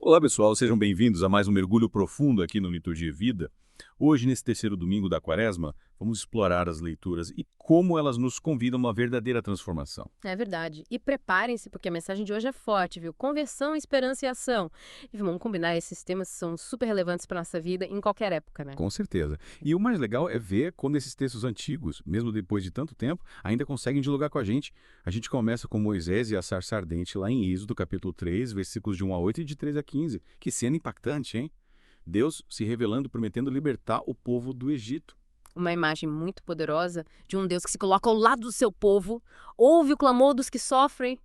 Olá, pessoal, sejam bem-vindos a mais um mergulho profundo aqui no Liturgia e Vida. Hoje, nesse terceiro domingo da Quaresma, vamos explorar as leituras e como elas nos convidam a uma verdadeira transformação. É verdade. E preparem-se, porque a mensagem de hoje é forte, viu? Conversão, esperança e ação. E vamos combinar esses temas que são super relevantes para nossa vida em qualquer época, né? Com certeza. E o mais legal é ver quando esses textos antigos, mesmo depois de tanto tempo, ainda conseguem dialogar com a gente. A gente começa com Moisés e a sarça ardente lá em Êxodo, capítulo 3, versículos de 1 a 8 e de 3 a 15. Que cena impactante, hein? Deus se revelando, prometendo libertar o povo do Egito. Uma imagem muito poderosa de um Deus que se coloca ao lado do seu povo, ouve o clamor dos que sofrem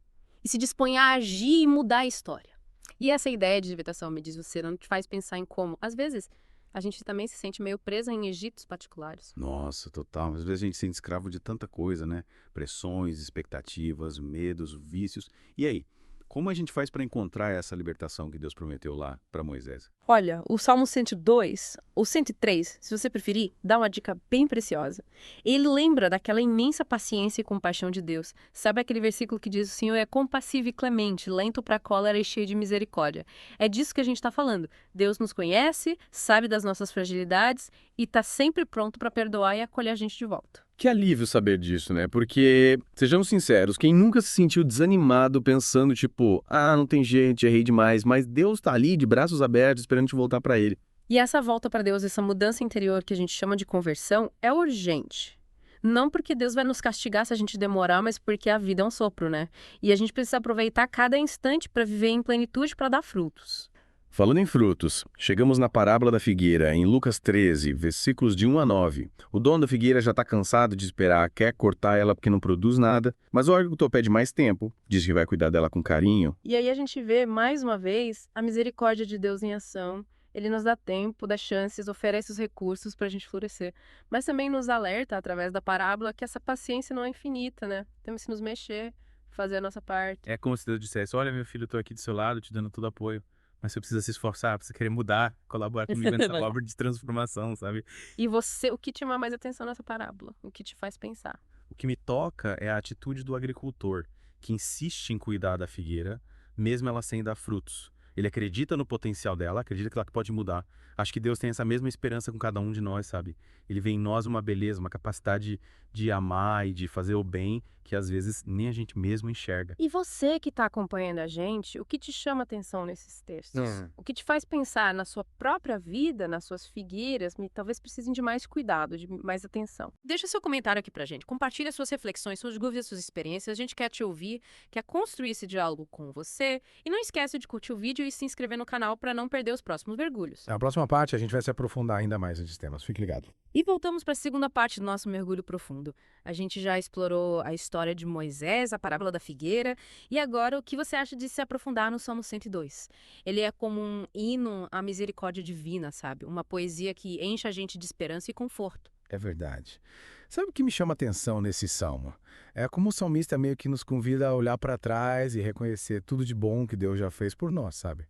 e se dispõe a agir e mudar a história. E essa ideia de libertação, me diz você, não te faz pensar em como, às vezes, a gente também se sente meio presa em Egitos particulares. Nossa, total. Às vezes a gente se sente escravo de tanta coisa, né? Pressões, expectativas, medos, vícios. E aí, como a gente faz para encontrar essa libertação que Deus prometeu lá para Moisés? Olha, o Salmo 102, ou 103, se você preferir, dá uma dica bem preciosa. Ele lembra daquela imensa paciência e compaixão de Deus. Sabe aquele versículo que diz: o Senhor é compassivo e clemente, lento para a cólera e cheio de misericórdia? É disso que a gente está falando. Deus nos conhece, sabe das nossas fragilidades e está sempre pronto para perdoar e acolher a gente de volta. Que alívio saber disso, né? Porque, sejamos sinceros, quem nunca se sentiu desanimado pensando, tipo, ah, não tem jeito, errei demais, mas Deus tá ali de braços abertos esperando te voltar para Ele. E essa volta para Deus, essa mudança interior que a gente chama de conversão, é urgente. Não porque Deus vai nos castigar se a gente demorar, mas porque a vida é um sopro, né? E a gente precisa aproveitar cada instante para viver em plenitude para dar frutos. Falando em frutos, chegamos na parábola da figueira, em Lucas 13, versículos de 1 a 9. O dono da figueira já está cansado de esperar, quer cortar ela porque não produz nada, mas o agricultor pede mais tempo, diz que vai cuidar dela com carinho. E aí a gente vê, mais uma vez, a misericórdia de Deus em ação. Ele nos dá tempo, dá chances, oferece os recursos para a gente florescer. Mas também nos alerta, através da parábola, que essa paciência não é infinita, né? Temos que nos mexer, fazer a nossa parte. É como se Deus dissesse: olha, meu filho, eu tô aqui do seu lado, te dando todo apoio. Mas você precisa se esforçar, precisa querer mudar, colaborar comigo nessa obra de transformação, sabe? E você, o que te chama mais atenção nessa parábola? O que te faz pensar? O que me toca é a atitude do agricultor, que insiste em cuidar da figueira, mesmo ela sem dar frutos. Ele acredita no potencial dela, acredita que ela pode mudar. Acho que Deus tem essa mesma esperança com cada um de nós, sabe? Ele vê em nós uma beleza, uma capacidade de amar e de fazer o bem que às vezes nem a gente mesmo enxerga. E você que está acompanhando a gente, o que te chama atenção nesses textos? O que te faz pensar na sua própria vida, nas suas figueiras, talvez precisem de mais cuidado, de mais atenção? Deixa seu comentário aqui pra gente, compartilha suas reflexões, suas dúvidas, suas experiências, a gente quer te ouvir, quer construir esse diálogo com você. E não esquece de curtir o vídeo e se inscrever no canal para não perder os próximos mergulhos. Na próxima parte, a gente vai se aprofundar ainda mais nesses temas. Fique ligado. E voltamos para a segunda parte do nosso mergulho profundo. A gente já explorou a história de Moisés, a parábola da figueira, e agora o que você acha de se aprofundar no Salmo 102? Ele é como um hino à misericórdia divina, sabe? Uma poesia que enche a gente de esperança e conforto. É verdade. Sabe o que me chama a atenção nesse salmo? É como o salmista meio que nos convida a olhar para trás e reconhecer tudo de bom que Deus já fez por nós, sabe?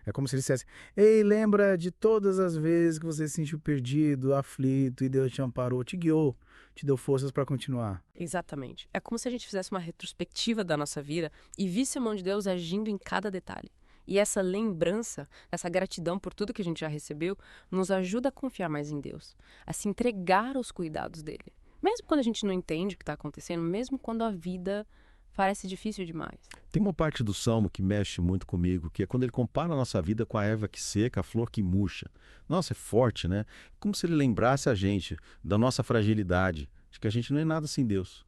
É como se ele dissesse: ei, lembra de todas as vezes que você se sentiu perdido, aflito, e Deus te amparou, te guiou, te deu forças para continuar. Exatamente. É como se a gente fizesse uma retrospectiva da nossa vida e visse a mão de Deus agindo em cada detalhe. E essa lembrança, essa gratidão por tudo que a gente já recebeu, nos ajuda a confiar mais em Deus, a se entregar aos cuidados dele. Mesmo quando a gente não entende o que está acontecendo, mesmo quando a vida parece difícil demais. Tem uma parte do Salmo que mexe muito comigo, que é quando ele compara a nossa vida com a erva que seca, a flor que murcha. Nossa, é forte, né? Como se ele lembrasse a gente da nossa fragilidade, de que a gente não é nada sem Deus.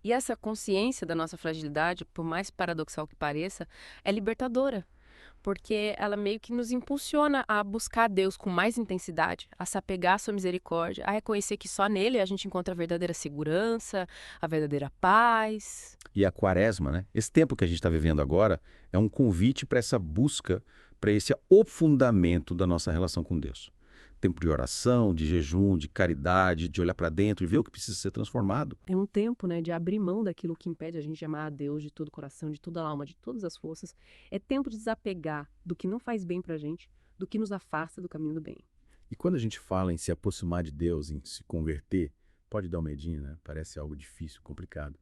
E essa consciência da nossa fragilidade, por mais paradoxal que pareça, é libertadora. Porque ela meio que nos impulsiona a buscar Deus com mais intensidade, a se apegar à sua misericórdia, a reconhecer que só nele a gente encontra a verdadeira segurança, a verdadeira paz. E a Quaresma, né? Esse tempo que a gente está vivendo agora é um convite para essa busca, para esse aprofundamento da nossa relação com Deus. Tempo de oração, de jejum, de caridade, de olhar para dentro e ver o que precisa ser transformado. É um tempo, né, de abrir mão daquilo que impede a gente de amar a Deus de todo o coração, de toda a alma, de todas as forças. É tempo de desapegar do que não faz bem pra gente, do que nos afasta do caminho do bem. E quando a gente fala em se aproximar de Deus, em se converter, pode dar um medinho, né? Parece algo difícil, complicado.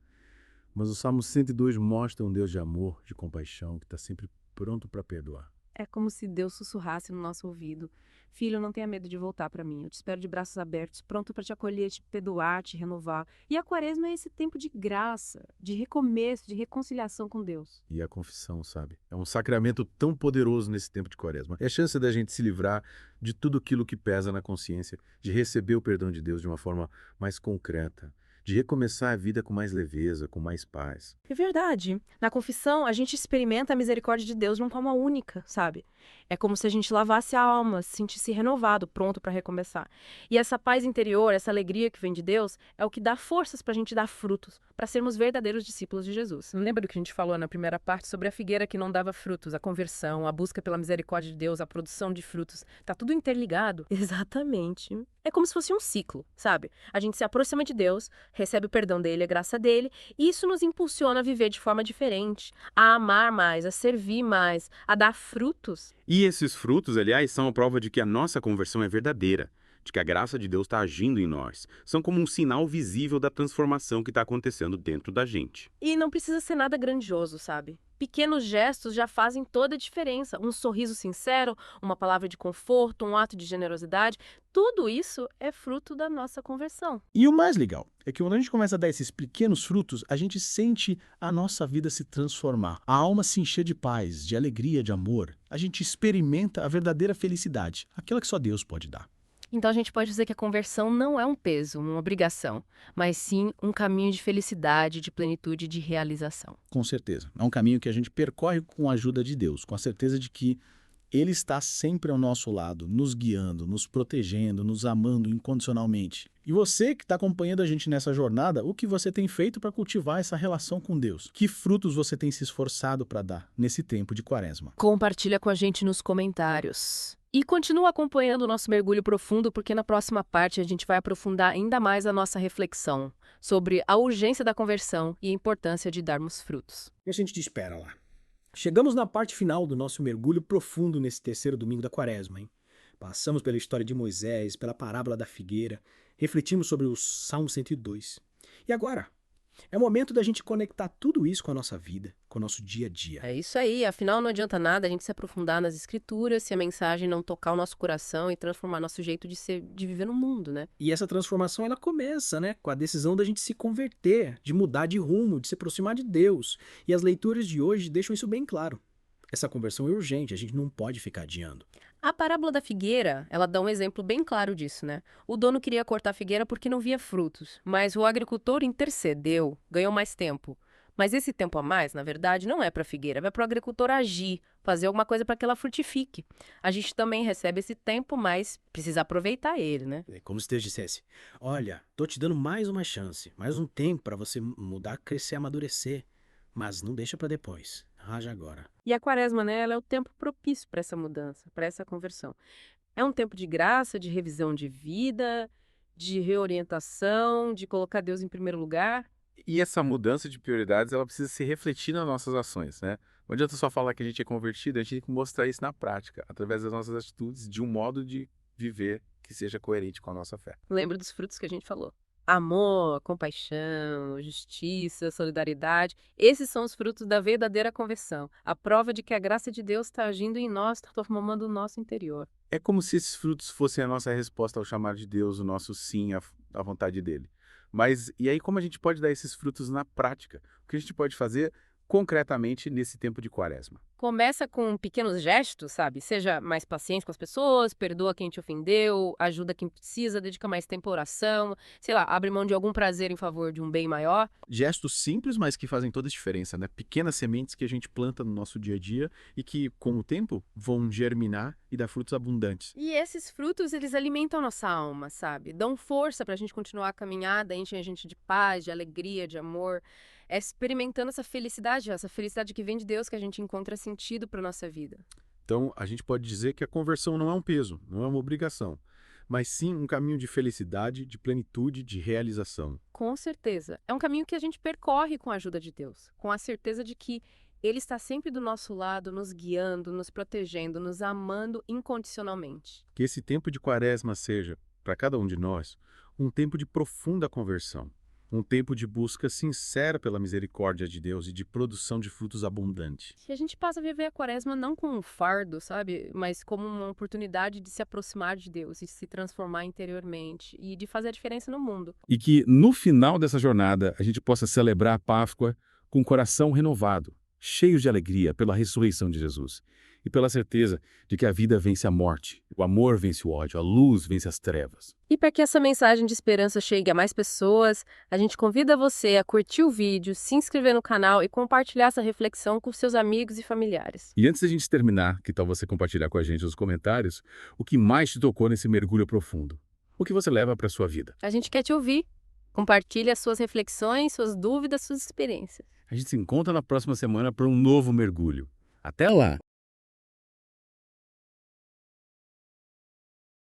Mas o Salmo 102 mostra um Deus de amor, de compaixão, que está sempre pronto para perdoar. É como se Deus sussurrasse no nosso ouvido: Filho, não tenha medo de voltar para mim. Eu te espero de braços abertos, pronto para te acolher, te perdoar, te renovar. E a quaresma é esse tempo de graça, de recomeço, de reconciliação com Deus. E a confissão, sabe? É um sacramento tão poderoso nesse tempo de Quaresma. É a chance da gente se livrar de tudo aquilo que pesa na consciência, de receber o perdão de Deus de uma forma mais concreta, de recomeçar a vida com mais leveza, com mais paz. É verdade. Na confissão, a gente experimenta a misericórdia de Deus de uma forma única, sabe? É como se a gente lavasse a alma, se sentisse renovado, pronto para recomeçar. E essa paz interior, essa alegria que vem de Deus, é o que dá forças para a gente dar frutos, para sermos verdadeiros discípulos de Jesus. Lembra do que a gente falou na primeira parte sobre a figueira que não dava frutos, a conversão, a busca pela misericórdia de Deus, a produção de frutos? Tá tudo interligado? Exatamente. É como se fosse um ciclo, sabe? A gente se aproxima de Deus, recebe o perdão dele, a graça dele, e isso nos impulsiona a viver de forma diferente, a amar mais, a servir mais, a dar frutos. E esses frutos, aliás, são a prova de que a nossa conversão é verdadeira, de que a graça de Deus está agindo em nós. São como um sinal visível da transformação que está acontecendo dentro da gente. E não precisa ser nada grandioso, sabe? Pequenos gestos já fazem toda a diferença. Um sorriso sincero, uma palavra de conforto, um ato de generosidade, tudo isso é fruto da nossa conversão. E o mais legal é que quando a gente começa a dar esses pequenos frutos, a gente sente a nossa vida se transformar. A alma se encher de paz, de alegria, de amor. A gente experimenta a verdadeira felicidade, aquela que só Deus pode dar. Então a gente pode dizer que a conversão não é um peso, uma obrigação, mas sim um caminho de felicidade, de plenitude e de realização. Com certeza. É um caminho que a gente percorre com a ajuda de Deus, com a certeza de que Ele está sempre ao nosso lado, nos guiando, nos protegendo, nos amando incondicionalmente. E você que está acompanhando a gente nessa jornada, o que você tem feito para cultivar essa relação com Deus? Que frutos você tem se esforçado para dar nesse tempo de Quaresma? Compartilha com a gente nos comentários. E continua acompanhando o nosso mergulho profundo, porque na próxima parte a gente vai aprofundar ainda mais a nossa reflexão sobre a urgência da conversão e a importância de darmos frutos. E a gente te espera lá. Chegamos na parte final do nosso mergulho profundo nesse terceiro domingo da Quaresma, hein? Passamos pela história de Moisés, pela parábola da figueira, refletimos sobre o Salmo 102. E agora? É o momento da gente conectar tudo isso com a nossa vida, com o nosso dia a dia. É isso aí, afinal não adianta nada a gente se aprofundar nas escrituras se a mensagem não tocar o nosso coração e transformar nosso jeito de ser, de viver no mundo, né? E essa transformação, ela começa, né, com a decisão da gente se converter, de mudar de rumo, de se aproximar de Deus. E as leituras de hoje deixam isso bem claro. Essa conversão é urgente, a gente não pode ficar adiando. A parábola da figueira, ela dá um exemplo bem claro disso, né? O dono queria cortar a figueira porque não via frutos, mas o agricultor intercedeu, ganhou mais tempo. Mas esse tempo a mais, na verdade, não é para a figueira, é para o agricultor agir, fazer alguma coisa para que ela frutifique. A gente também recebe esse tempo, mas precisa aproveitar ele, né? É como se Deus dissesse, olha, tô te dando mais uma chance, mais um tempo para você mudar, crescer, amadurecer. Mas não deixa para depois, haja agora. E a quaresma, né, ela é o tempo propício para essa mudança, para essa conversão. É um tempo de graça, de revisão de vida, de reorientação, de colocar Deus em primeiro lugar. E essa mudança de prioridades, ela precisa se refletir nas nossas ações, né? Não adianta só falar que a gente é convertido, a gente tem que mostrar isso na prática, através das nossas atitudes, de um modo de viver que seja coerente com a nossa fé. Lembra dos frutos que a gente falou? Amor, compaixão, justiça, solidariedade. Esses são os frutos da verdadeira conversão. A prova de que a graça de Deus está agindo em nós, está transformando o nosso interior. É como se esses frutos fossem a nossa resposta ao chamado de Deus, o nosso sim à vontade dele. Mas e aí como a gente pode dar esses frutos na prática? O que a gente pode fazer concretamente nesse tempo de Quaresma? Começa com pequenos gestos, sabe? Seja mais paciente com as pessoas, perdoa quem te ofendeu, ajuda quem precisa, dedica mais tempo à oração, sei lá, abre mão de algum prazer em favor de um bem maior. Gestos simples, mas que fazem toda a diferença, né? Pequenas sementes que a gente planta no nosso dia a dia e que, com o tempo, vão germinar e dar frutos abundantes. E esses frutos, eles alimentam a nossa alma, sabe? Dão força pra gente continuar a caminhada, enchem a gente de paz, de alegria, de amor. É experimentando essa felicidade que vem de Deus, que a gente encontra sentido para nossa vida. Então, a gente pode dizer que a conversão não é um peso, não é uma obrigação, mas sim um caminho de felicidade, de plenitude, de realização. Com certeza. É um caminho que a gente percorre com a ajuda de Deus, com a certeza de que Ele está sempre do nosso lado, nos guiando, nos protegendo, nos amando incondicionalmente. Que esse tempo de Quaresma seja, para cada um de nós, um tempo de profunda conversão, Um tempo de busca sincera pela misericórdia de Deus e de produção de frutos abundante. Que a gente passa a viver a quaresma não como um fardo, sabe? Mas como uma oportunidade de se aproximar de Deus e se transformar interiormente e de fazer a diferença no mundo. E que, no final dessa jornada, a gente possa celebrar a Páscoa com o coração renovado, cheios de alegria pela ressurreição de Jesus. E pela certeza de que a vida vence a morte, o amor vence o ódio, a luz vence as trevas. E para que essa mensagem de esperança chegue a mais pessoas, a gente convida você a curtir o vídeo, se inscrever no canal e compartilhar essa reflexão com seus amigos e familiares. E antes da gente terminar, que tal você compartilhar com a gente nos comentários o que mais te tocou nesse mergulho profundo? O que você leva para a sua vida? A gente quer te ouvir. Compartilhe as suas reflexões, suas dúvidas, suas experiências. A gente se encontra na próxima semana para um novo mergulho. Até lá!